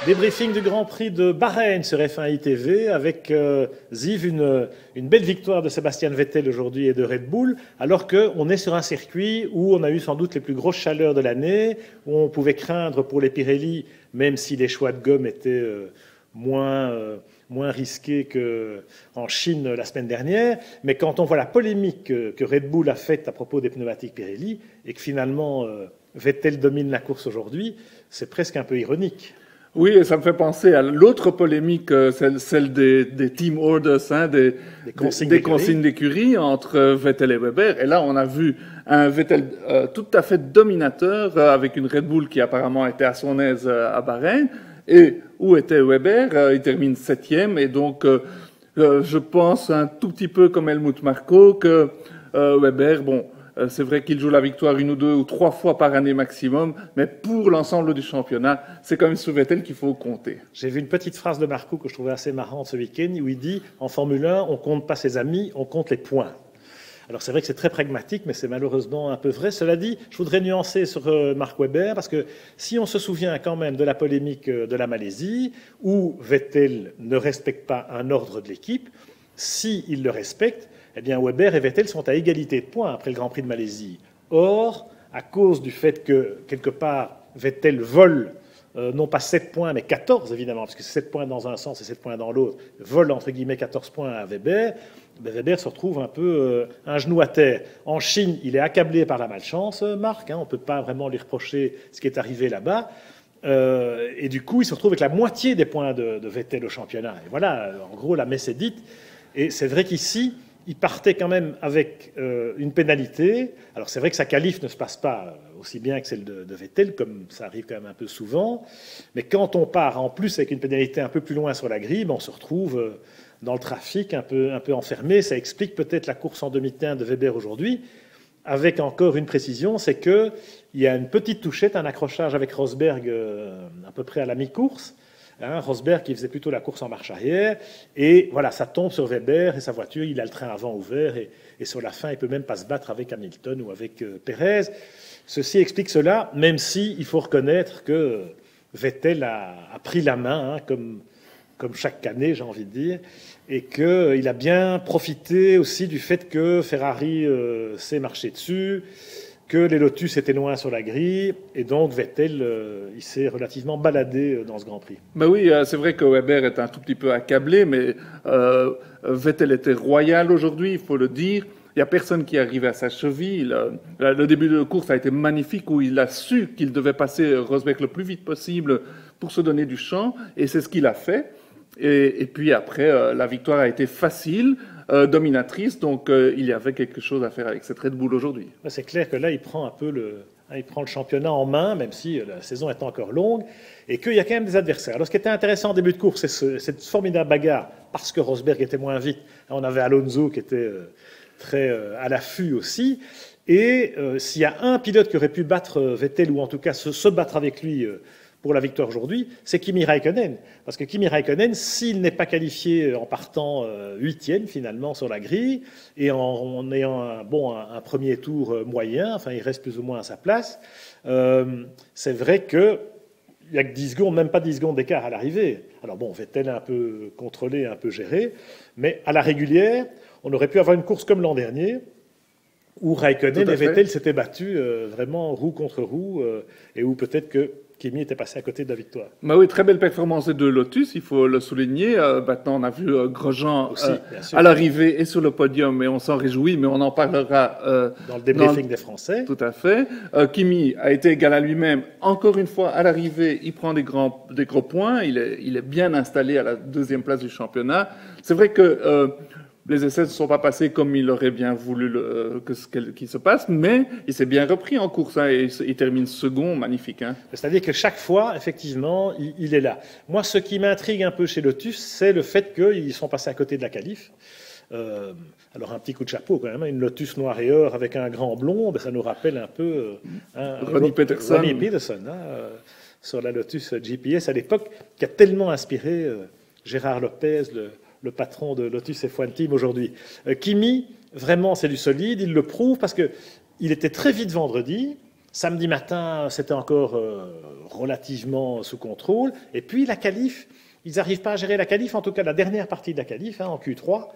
Débriefing du Grand Prix de Bahreïn sur F1 ITV avec Ziv, une belle victoire de Sébastien Vettel aujourd'hui et de Red Bull, alors qu'on est sur un circuit où on a eu sans doute les plus grosses chaleurs de l'année, où on pouvait craindre pour les Pirelli, même si les choix de gomme étaient moins risqués qu'en Chine la semaine dernière. Mais quand on voit la polémique que Red Bull a faite à propos des pneumatiques Pirelli et que finalement Vettel domine la course aujourd'hui, c'est presque un peu ironique. Oui, et ça me fait penser à l'autre polémique, celle des team orders, hein, des consignes d'écurie entre Vettel et Weber. Et là, on a vu un Vettel tout à fait dominateur avec une Red Bull qui apparemment était à son aise à Bahreïn. Et où était Weber? Il termine 7e. Et donc, je pense un tout petit peu comme Helmut Marko que Weber, bon, c'est vrai qu'il joue la victoire 1 ou 2 ou 3 fois par année maximum, mais pour l'ensemble du championnat, c'est quand même sur Vettel qu'il faut compter. J'ai vu une petite phrase de Marco que je trouvais assez marrante ce week-end, où il dit « En Formule 1, on ne compte pas ses amis, on compte les points ». Alors c'est vrai que c'est très pragmatique, mais c'est malheureusement un peu vrai. Cela dit, je voudrais nuancer sur Mark Webber, parce que si on se souvient quand même de la polémique de la Malaisie, où Vettel ne respecte pas un ordre de l'équipe, s'il le respecte, eh bien Weber et Vettel sont à égalité de points après le Grand Prix de Malaisie. Or, à cause du fait que, quelque part, Vettel vole, non pas 7 points, mais 14, évidemment, parce que c'est 7 points dans un sens et 7 points dans l'autre, vole, entre guillemets, 14 points à Weber, ben Weber se retrouve un peu un genou à terre. En Chine, il est accablé par la malchance, Marc, hein, on ne peut pas vraiment lui reprocher ce qui est arrivé là-bas. Et du coup, il se retrouve avec la moitié des points de Vettel au championnat. Et voilà, en gros, la messe est dite. Et c'est vrai qu'ici, il partait quand même avec une pénalité. Alors c'est vrai que sa qualif ne se passe pas aussi bien que celle de Vettel, comme ça arrive quand même un peu souvent. Mais quand on part en plus avec une pénalité un peu plus loin sur la grille, ben on se retrouve dans le trafic un peu enfermé. Ça explique peut-être la course en demi-teinte de Weber aujourd'hui, avec encore une précision, c'est qu'il y a une petite touchette, un accrochage avec Rosberg à peu près à la mi-course. Hein, Rosberg qui faisait plutôt la course en marche arrière, et voilà, ça tombe sur Weber et sa voiture, il a le train avant ouvert, et sur la fin, il peut même pas se battre avec Hamilton ou avec Pérez. Ceci explique cela, même si il faut reconnaître que Vettel a pris la main, hein, comme chaque année, j'ai envie de dire, et qu'il a bien profité aussi du fait que Ferrari s'est marché dessus, que les Lotus étaient loin sur la grille, et donc Vettel, il s'est relativement baladé dans ce Grand Prix. Ben oui, c'est vrai que Weber est un tout petit peu accablé, mais Vettel était royal aujourd'hui, il faut le dire. Il n'y a personne qui est arrivé à sa cheville. Le début de course a été magnifique, où il a su qu'il devait passer Rosberg le plus vite possible pour se donner du champ, et c'est ce qu'il a fait. Et puis après, la victoire a été facile, dominatrice, donc il y avait quelque chose à faire avec cette Red Bull aujourd'hui. C'est clair que là, il prend un peu le championnat en main, même si la saison est encore longue, et qu'il y a quand même des adversaires. Alors, ce qui était intéressant en début de course, c'est cette formidable bagarre, parce que Rosberg était moins vite. On avait Alonso qui était très à l'affût aussi. Et s'il y a un pilote qui aurait pu battre Vettel, ou en tout cas se battre avec lui pour la victoire aujourd'hui, c'est Kimi Raikkonen. Parce que Kimi Raikkonen, s'il n'est pas qualifié en partant 8e finalement sur la grille, et en ayant un premier tour moyen, enfin il reste plus ou moins à sa place, c'est vrai qu'il n'y a que 10 secondes, même pas 10 secondes d'écart à l'arrivée. Alors bon, Vettel est un peu contrôlé, un peu géré, mais à la régulière, on aurait pu avoir une course comme l'an dernier, où Raikkonen et Vettel s'étaient battus vraiment roue contre roue, et où peut-être que Kimi était passé à côté de la victoire. Bah oui, très belle performance des deux Lotus, il faut le souligner. Maintenant, on a vu Grosjean à l'arrivée et sur le podium, et on s'en réjouit, mais on en parlera dans le débriefing des Français. Tout à fait. Kimi a été égal à lui-même. Encore une fois, à l'arrivée, il prend des gros points. Il est bien installé à la 2e place du championnat. C'est vrai que les essais ne sont pas passés comme il aurait bien voulu qu'il se passe, mais il s'est bien repris en course, hein, et il termine second, magnifique. Hein. C'est-à-dire que chaque fois, effectivement, il est là. Moi, ce qui m'intrigue un peu chez Lotus, c'est le fait qu'ils sont passés à côté de la qualif. Alors un petit coup de chapeau quand même, une Lotus noir et or avec un grand blond, ça nous rappelle un peu Ronnie Peterson, sur la Lotus GPS à l'époque, qui a tellement inspiré Gérard Lopez, le patron de Lotus F1 Team aujourd'hui. Kimi, vraiment, c'est du solide, il le prouve parce qu'il était très vite vendredi, Samedi matin, c'était encore relativement sous contrôle. Et puis la qualif, ils n'arrivent pas à gérer la qualif, en tout cas la dernière partie de la qualif, en Q3.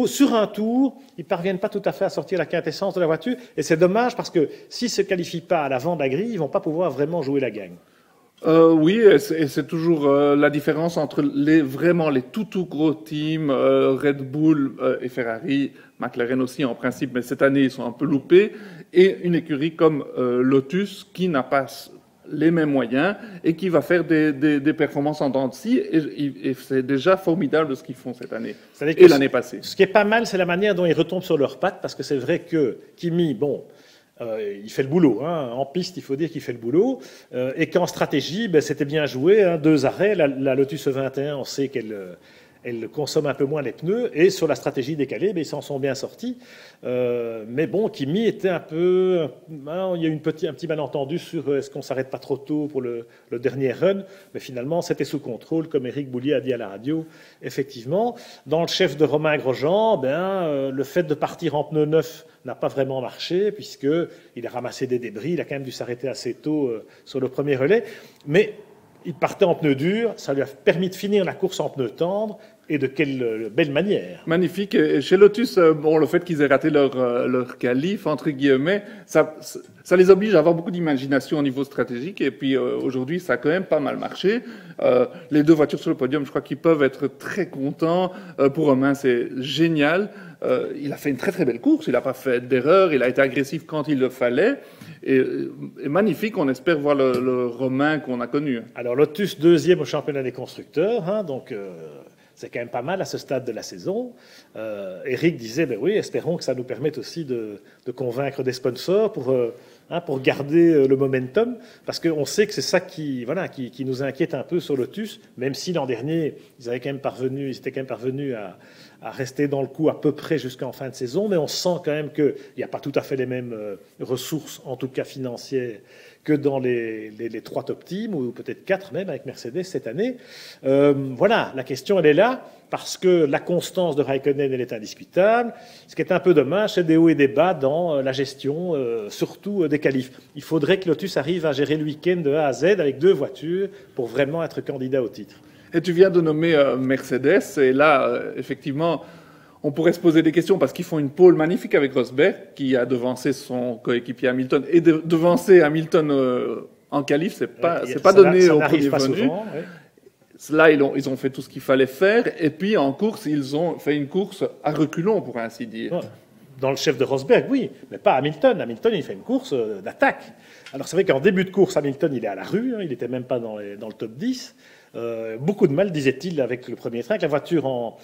Sur un tour, ils ne parviennent pas tout à fait à sortir la quintessence de la voiture. Et c'est dommage parce que s'ils ne se qualifient pas à l'avant de la grille, ils ne vont pas pouvoir vraiment jouer la gagne. Oui, et c'est toujours la différence entre vraiment les tout gros teams, Red Bull et Ferrari, McLaren aussi en principe, mais cette année ils sont un peu loupés, et une écurie comme Lotus qui n'a pas les mêmes moyens et qui va faire des performances en dents de scie, et c'est déjà formidable ce qu'ils font cette année et l'année passée. Ce qui est pas mal, c'est la manière dont ils retombent sur leurs pattes, parce que c'est vrai que Kimi, il fait le boulot. En piste, il faut dire qu'il fait le boulot. Et qu'en stratégie, c'était bien joué. 2 arrêts. La Lotus 21, on sait qu'elle consomme un peu moins les pneus. Et sur la stratégie décalée, ils s'en sont bien sortis. Mais bon, Kimi était un peu... il y a eu un petit malentendu sur est-ce qu'on ne s'arrête pas trop tôt pour le dernier run. Mais finalement, c'était sous contrôle, comme Éric Boulier a dit à la radio. Effectivement, dans le chef de Romain Grosjean, le fait de partir en pneu neuf n'a pas vraiment marché, puisqu'il a ramassé des débris, il a quand même dû s'arrêter assez tôt sur le premier relais, mais il partait en pneu dur, ça lui a permis de finir la course en pneu tendre, et de quelle belle manière. Magnifique. Et chez Lotus, le fait qu'ils aient raté leur qualif, entre guillemets, ça les oblige à avoir beaucoup d'imagination au niveau stratégique, et puis aujourd'hui, ça a quand même pas mal marché. Les 2 voitures sur le podium, je crois qu'ils peuvent être très contents. Pour Romain, c'est génial. Il a fait une très belle course, il n'a pas fait d'erreur, il a été agressif quand il le fallait, et magnifique, on espère voir le Romain qu'on a connu. Alors Lotus 2e au championnat des constructeurs, donc c'est quand même pas mal à ce stade de la saison. Eric disait, oui, espérons que ça nous permette aussi de convaincre des sponsors pour garder le momentum, parce qu'on sait que c'est ça qui nous inquiète un peu sur Lotus, même si l'an dernier, ils étaient quand même parvenus à rester dans le coup à peu près jusqu'en fin de saison, mais on sent quand même qu'il n'y a pas tout à fait les mêmes ressources, en tout cas financières, que dans les 3 top teams, ou peut-être 4 même avec Mercedes cette année. La question elle est là, parce que la constance de Raikkonen elle est indiscutable. Ce qui est un peu dommage, c'est des hauts et des bas dans la gestion, surtout des qualifs. Il faudrait que Lotus arrive à gérer le week-end de A à Z avec 2 voitures pour vraiment être candidat au titre. Et tu viens de nommer Mercedes, et là, effectivement, on pourrait se poser des questions parce qu'ils font une pole magnifique avec Rosberg, qui a devancé son coéquipier Hamilton, et devancer Hamilton en qualif, c'est pas donné au premier venu. Souvent, ouais. Là, ils ont fait tout ce qu'il fallait faire, et puis en course, ils ont fait une course à reculons, pour ainsi dire. Dans le chef de Rosberg, oui, mais pas Hamilton. Hamilton, il fait une course d'attaque. Alors c'est vrai qu'en début de course, Hamilton, il est à la rue, il n'était même pas dans le top 10. Beaucoup de mal, disait-il, avec le premier train, avec la voiture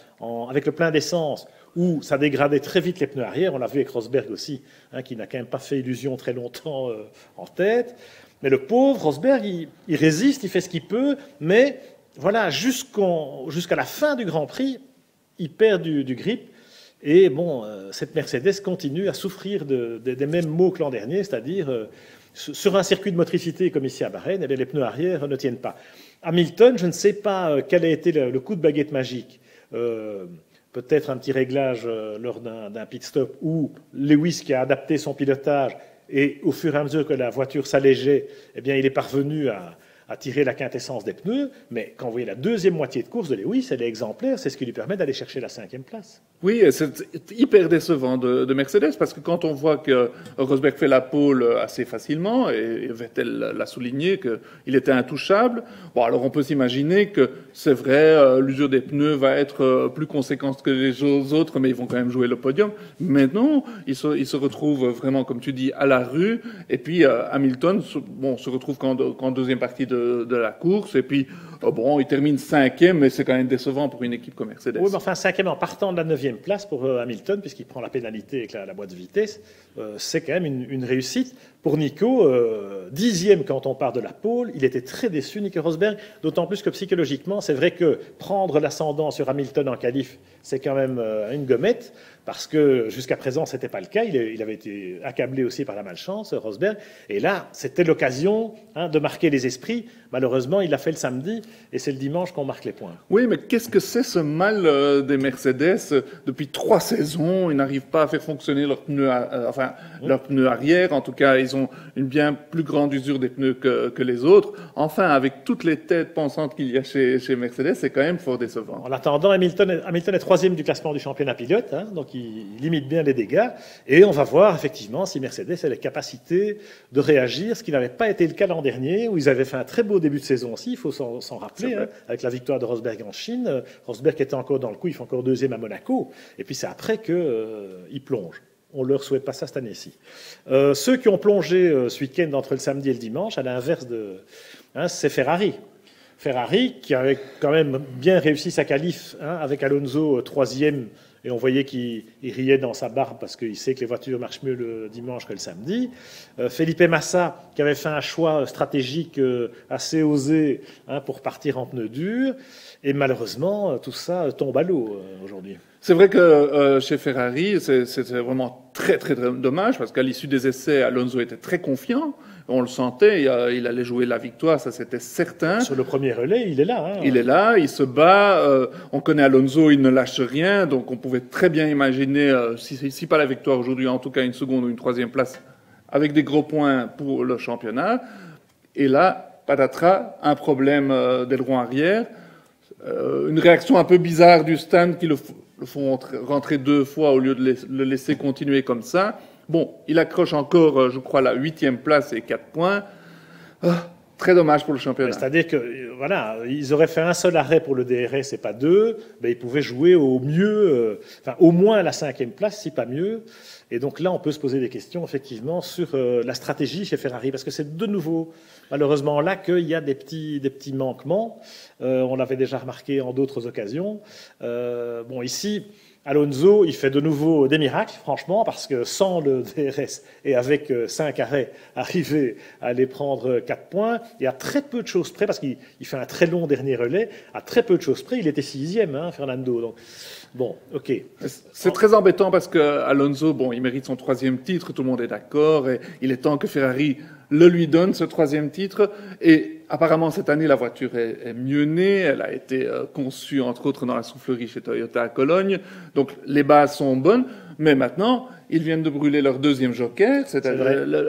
avec le plein d'essence, où ça dégradait très vite les pneus arrière. On l'a vu avec Rosberg aussi, qui n'a quand même pas fait illusion très longtemps en tête. Mais le pauvre Rosberg, il résiste, il fait ce qu'il peut, mais voilà, jusqu'à la fin du Grand Prix, il perd du grip. Et cette Mercedes continue à souffrir des mêmes maux que l'an dernier, c'est-à-dire sur un circuit de motricité comme ici à Bahreïn, les pneus arrière ne tiennent pas. Hamilton, je ne sais pas quel a été le coup de baguette magique. Peut-être un petit réglage lors d'un pit stop où Lewis, qui a adapté son pilotage, et au fur et à mesure que la voiture s'allégeait, il est parvenu à tirer la quintessence des pneus. Mais quand vous voyez la deuxième moitié de course de Lewis, elle est exemplaire, c'est ce qui lui permet d'aller chercher la 5e place. Oui, c'est hyper décevant de Mercedes, parce que quand on voit que Rosberg fait la pole assez facilement, et Vettel l'a souligné qu'il était intouchable, alors on peut s'imaginer que c'est vrai, l'usure des pneus va être plus conséquente que les autres, mais ils vont quand même jouer le podium. Mais non, ils se retrouvent vraiment, comme tu dis, à la rue, et puis Hamilton se retrouve qu'en deuxième partie de la course, et puis il termine 5e, mais c'est quand même décevant pour une équipe comme Mercedes. Oui, mais enfin 5e en partant de la 9e place pour Hamilton, puisqu'il prend la pénalité avec la boîte de vitesse, c'est quand même une réussite. Pour Nico, 10e quand on part de la pole, il était très déçu, Nico Rosberg, d'autant plus que psychologiquement, c'est vrai que prendre l'ascendant sur Hamilton en qualif, c'est quand même une gommette, parce que jusqu'à présent, ce n'était pas le cas. Il avait été accablé aussi par la malchance, Rosberg, et là, c'était l'occasion de marquer les esprits. Malheureusement, il l'a fait le samedi, et c'est le dimanche qu'on marque les points. Oui, mais qu'est-ce que c'est ce mal des Mercedes? Depuis 3 saisons, ils n'arrivent pas à faire fonctionner leurs pneus, leurs pneus arrière. En tout cas, ils ont une bien plus grande usure des pneus que les autres. Enfin, avec toutes les têtes pensantes qu'il y a chez Mercedes, c'est quand même fort décevant. En attendant, Hamilton est 3e du classement du championnat pilote, hein, donc il limite bien les dégâts. Et on va voir effectivement si Mercedes a les capacités de réagir, ce qui n'avait pas été le cas l'an dernier, où ils avaient fait un très beau début de saison aussi, il faut s'en rappeler, hein, avec la victoire de Rosberg en Chine. Rosberg était encore dans le coup, il fait encore 2e à Monaco. Et puis c'est après qu'il plonge. On ne leur souhaite pas ça cette année-ci. Ceux qui ont plongé ce week-end entre le samedi et le dimanche, à l'inverse c'est Ferrari. Ferrari, qui avait quand même bien réussi sa qualif, hein, avec Alonso 3e, et on voyait qu'il riait dans sa barbe parce qu'il sait que les voitures marchent mieux le dimanche que le samedi. Felipe Massa, qui avait fait un choix stratégique assez osé, hein, pour partir en pneus durs. Et malheureusement, tout ça tombe à l'eau aujourd'hui. C'est vrai que chez Ferrari, c'était vraiment très, très dommage parce qu'à l'issue des essais, Alonso était très confiant. On le sentait, il allait jouer la victoire, ça c'était certain. Sur le premier relais, il est là. Hein. Il est là, il se bat. On connaît Alonso, il ne lâche rien. Donc on pouvait très bien imaginer, si pas la victoire aujourd'hui, en tout cas une seconde ou une 3e place, avec des gros points pour le championnat. Et là, patatras, un problème d'aileron arrière. Une réaction un peu bizarre du stand qui le font rentrer 2 fois au lieu de le laisser continuer comme ça. Bon, il accroche encore, je crois, la 8e place et 4 points. Très dommage pour le championnat. C'est-à-dire que, voilà, ils auraient fait un seul arrêt pour le DRS et pas 2, mais ils pouvaient jouer au mieux, au moins à la 5e place, si pas mieux. Et donc là, on peut se poser des questions, effectivement, sur la stratégie chez Ferrari, parce que c'est de nouveau, malheureusement, là qu'il y a des petits manquements. On l'avait déjà remarqué en d'autres occasions. Ici, Alonso, il fait de nouveau des miracles, franchement, parce que sans le DRS et avec 5 arrêts, arriver à aller prendre 4 points, et à très peu de choses près, parce qu'il fait un très long dernier relais, à très peu de choses près, il était 6e, hein, Fernando. Donc, bon, ok. C'est très embêtant parce que Alonso, il mérite son 3e titre, tout le monde est d'accord, et il est temps que Ferrari le lui donne, ce 3e titre. Et apparemment, cette année, la voiture est mieux née. Elle a été conçue, entre autres, dans la soufflerie chez Toyota à Cologne. Donc, les bases sont bonnes. Mais maintenant, ils viennent de brûler leur 2e joker.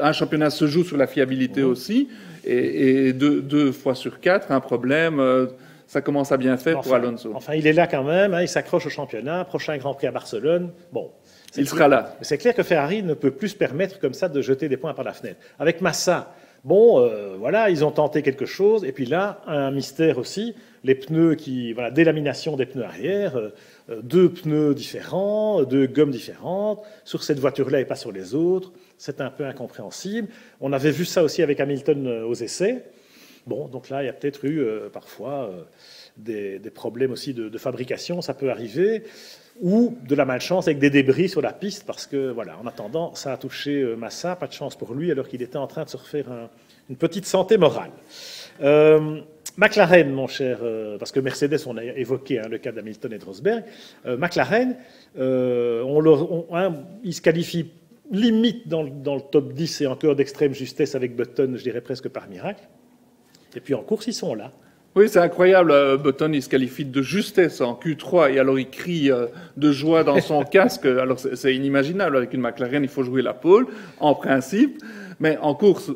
Un championnat se joue sur la fiabilité aussi. Et 2 fois sur 4, un problème. Ça commence à bien faire pour Alonso. Enfin, il est là quand même. Hein, il s'accroche au championnat. Prochain Grand Prix à Barcelone. Bon. Il sera là. C'est clair que Ferrari ne peut plus se permettre comme ça de jeter des points par la fenêtre. Avec Massa, ils ont tenté quelque chose. Et puis là, un mystère aussi, les pneus délamination des pneus arrière, 2 pneus différents, 2 gommes différentes, sur cette voiture-là et pas sur les autres. C'est un peu incompréhensible. On avait vu ça aussi avec Hamilton aux essais. Bon, donc là, il y a peut-être eu parfois des problèmes aussi de fabrication, ça peut arriver, ou de la malchance avec des débris sur la piste, parce que, en attendant, ça a touché Massa, pas de chance pour lui, alors qu'il était en train de se refaire une petite santé morale. McLaren, mon cher, parce que Mercedes, on a évoqué le cas d'Hamilton et de Rosberg, McLaren, il se qualifie limite dans le top 10 et encore d'extrême justesse avec Button, je dirais presque par miracle. Et puis en course, ils sont là. Oui, c'est incroyable. Button, il se qualifie de justesse en Q3 et alors il crie de joie dans son casque. Alors c'est inimaginable. Avec une McLaren, il faut jouer la pole, en principe. Mais en course,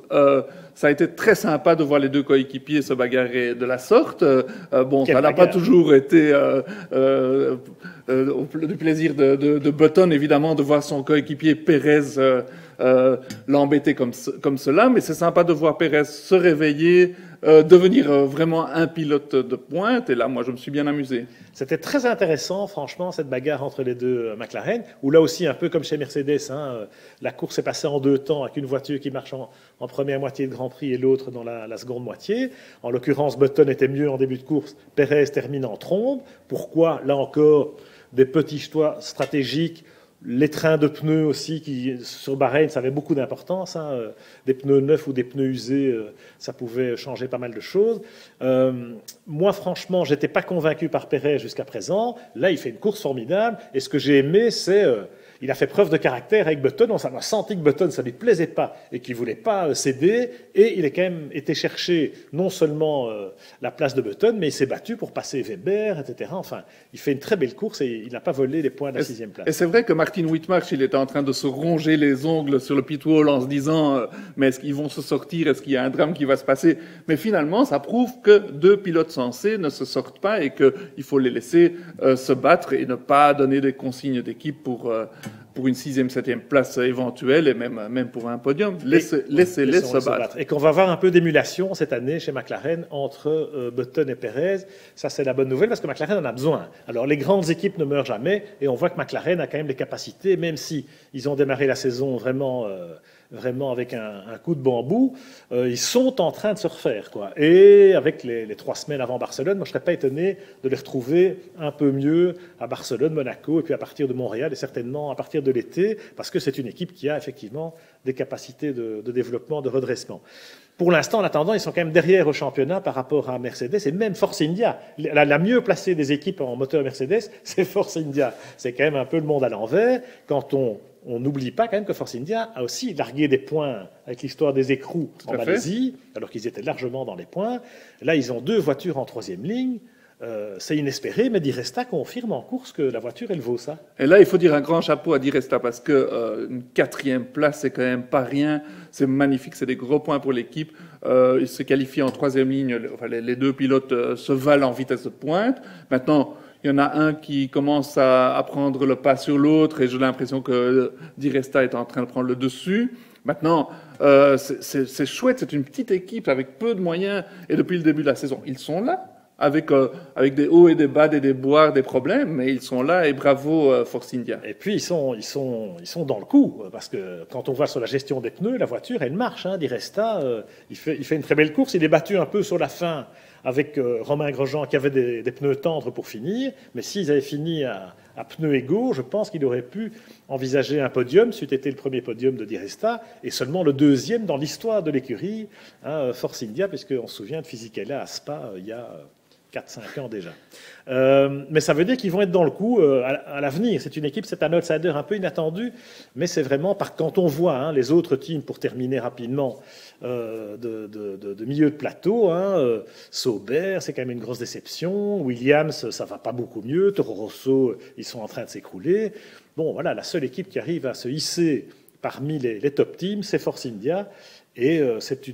ça a été très sympa de voir les 2 coéquipiers se bagarrer de la sorte. Ça n'a pas toujours été du plaisir de Button, évidemment, de voir son coéquipier Pérez l'embêter comme cela. Mais c'est sympa de voir Pérez se réveiller, devenir vraiment un pilote de pointe. Et là, moi, je me suis bien amusé. C'était très intéressant, franchement, cette bagarre entre les 2 McLaren, où là aussi, un peu comme chez Mercedes, la course est passée en 2 temps, avec une voiture qui marche en première moitié de Grand Prix et l'autre dans la seconde moitié. En l'occurrence, Button était mieux en début de course, Pérez termine en trombe. Pourquoi? Là encore, des petits choix stratégiques. Les trains de pneus aussi, qui sur Bahreïn, ça avait beaucoup d'importance. Hein. Des pneus neufs ou des pneus usés, ça pouvait changer pas mal de choses. Moi, franchement, j'étais pas convaincu par Pérez jusqu'à présent. Là, il fait une course formidable. Et ce que j'ai aimé, c'est... il a fait preuve de caractère avec Button. On a senti que Button, ça ne lui plaisait pas et qu'il ne voulait pas céder. Et il a quand même été chercher non seulement la place de Button, mais il s'est battu pour passer Weber, etc. Enfin, il fait une très belle course et il n'a pas volé les points de la 6e place. Et c'est vrai que Martin Whitmarsh, il était en train de se ronger les ongles sur le pit wall en se disant mais est-ce qu'ils vont se sortir? Est-ce qu'il y a un drame qui va se passer? Mais finalement, ça prouve que 2 pilotes sensés ne se sortent pas et qu'il faut les laisser se battre et ne pas donner des consignes d'équipe pour une 6e, 7e place éventuelle et même pour un podium. Laissez-les se battre. Et qu'on va avoir un peu d'émulation cette année chez McLaren entre Button et Pérez. Ça, c'est la bonne nouvelle parce que McLaren en a besoin. Alors, les grandes équipes ne meurent jamais et on voit que McLaren a quand même les capacités, même si ils ont démarré la saison vraiment avec un coup de bambou, ils sont en train de se refaire, quoi. Et avec les 3 semaines avant Barcelone, moi je ne serais pas étonné de les retrouver un peu mieux à Barcelone, Monaco, et puis à partir de Montréal, et certainement à partir de l'été, parce que c'est une équipe qui a effectivement des capacités de développement, de redressement. Pour l'instant, en attendant, ils sont quand même derrière au championnat par rapport à Mercedes et même Force India. La mieux placée des équipes en moteur Mercedes, c'est Force India. C'est quand même un peu le monde à l'envers. Quand on n'oublie pas quand même que Force India a aussi largué des points avec l'histoire des écrous en Malaisie, alors qu'ils étaient largement dans les points. Là, ils ont 2 voitures en 3e ligne. C'est inespéré, mais Di Resta confirme en course que la voiture, elle vaut ça. Et là, il faut dire un grand chapeau à Di Resta parce que une 4e place, c'est quand même pas rien. C'est magnifique, c'est des gros points pour l'équipe. Il se qualifie en 3e ligne. Enfin, les 2 pilotes se valent en vitesse de pointe. Maintenant, il y en a un qui commence à prendre le pas sur l'autre et j'ai l'impression que Di Resta est en train de prendre le dessus. Maintenant, c'est chouette, c'est une petite équipe avec peu de moyens et depuis le début de la saison, ils sont là. Avec des hauts et des bas, des déboires, des problèmes, mais ils sont là et bravo Force India. Et puis ils sont dans le coup parce que quand on voit sur la gestion des pneus, la voiture elle marche. Di Resta, il fait une très belle course. Il est battu un peu sur la fin avec Romain Grosjean qui avait des pneus tendres pour finir. Mais s'ils avaient fini à pneus égaux, je pense qu'il aurait pu envisager un podium. C'eût été le premier podium de Di Resta et seulement le 2e dans l'histoire de l'écurie, Force India, puisqu'on se souvient de Fisichella à Spa il y a 4-5 ans déjà. Mais ça veut dire qu'ils vont être dans le coup à l'avenir. C'est une équipe, c'est un outsider un peu inattendu, mais c'est vraiment, quand on voit les autres teams, pour terminer rapidement, de milieu de plateau, Sauber, c'est quand même une grosse déception. Williams, ça va pas beaucoup mieux. Toro Rosso, ils sont en train de s'écrouler. Bon, voilà, la seule équipe qui arrive à se hisser parmi les top teams, c'est Force India. Et c'est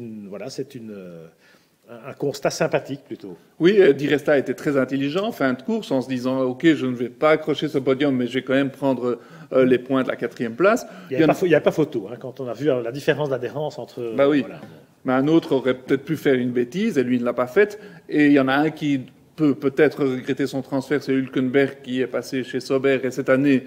un constat sympathique plutôt. Oui, Di Resta a été très intelligent en fin de course en se disant ok, je ne vais pas accrocher ce podium, mais je vais quand même prendre les points de la 4e place. Il n'y a pas photo quand on a vu la différence d'adhérence entre. Bah oui. Voilà. Mais un autre aurait peut-être pu faire une bêtise et lui ne l'a pas faite. Et il y en a un qui peut-être regretter son transfert, c'est Hülkenberg qui est passé chez Sauber. Et cette année,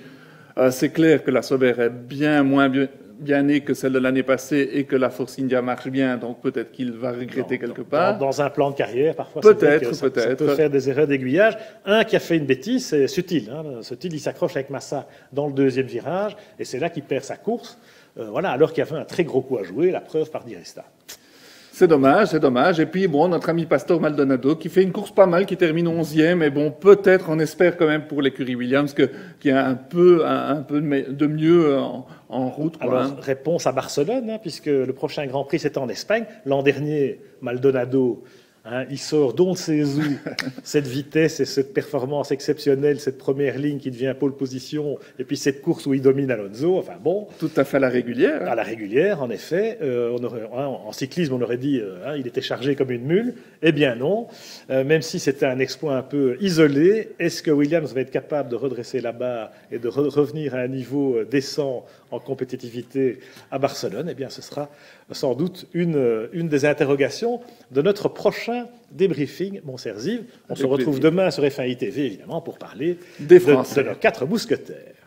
c'est clair que la Sauber est bien moins bien née que celle de l'année passée et que la Force India marche bien, donc peut-être qu'il va regretter quelque part. Dans un plan de carrière, parfois, peut-être. Ça peut faire des erreurs d'aiguillage. Un qui a fait une bêtise, c'est Sutil. Sutil, il s'accroche avec Massa dans le 2e virage, et c'est là qu'il perd sa course. Alors qu'il y avait un très gros coup à jouer, la preuve par Di Resta. C'est dommage. Et puis, notre ami Pastor Maldonado, qui fait une course pas mal, qui termine 11e. Mais bon, peut-être, on espère quand même pour l'écurie Williams qu'il y a un peu de mieux en route. Alors, réponse à Barcelone, puisque le prochain Grand Prix, c'est en Espagne. L'an dernier, Maldonado, il sort d'on ne sait où cette vitesse et cette performance exceptionnelle, cette première ligne qui devient pole position, et puis cette course où il domine Alonso. Enfin bon. Tout à fait à la régulière. À la régulière, en effet. En cyclisme, on aurait dit il était chargé comme une mule. Eh bien non. Même si c'était un exploit un peu isolé, est-ce que Williams va être capable de redresser la barre et de revenir à un niveau décent en compétitivité à Barcelone? Eh bien, ce sera sans doute une des interrogations de notre prochain débriefing, mon cher Ziv. On se retrouve demain sur F1 ITV, évidemment, pour parler de nos 4 mousquetaires.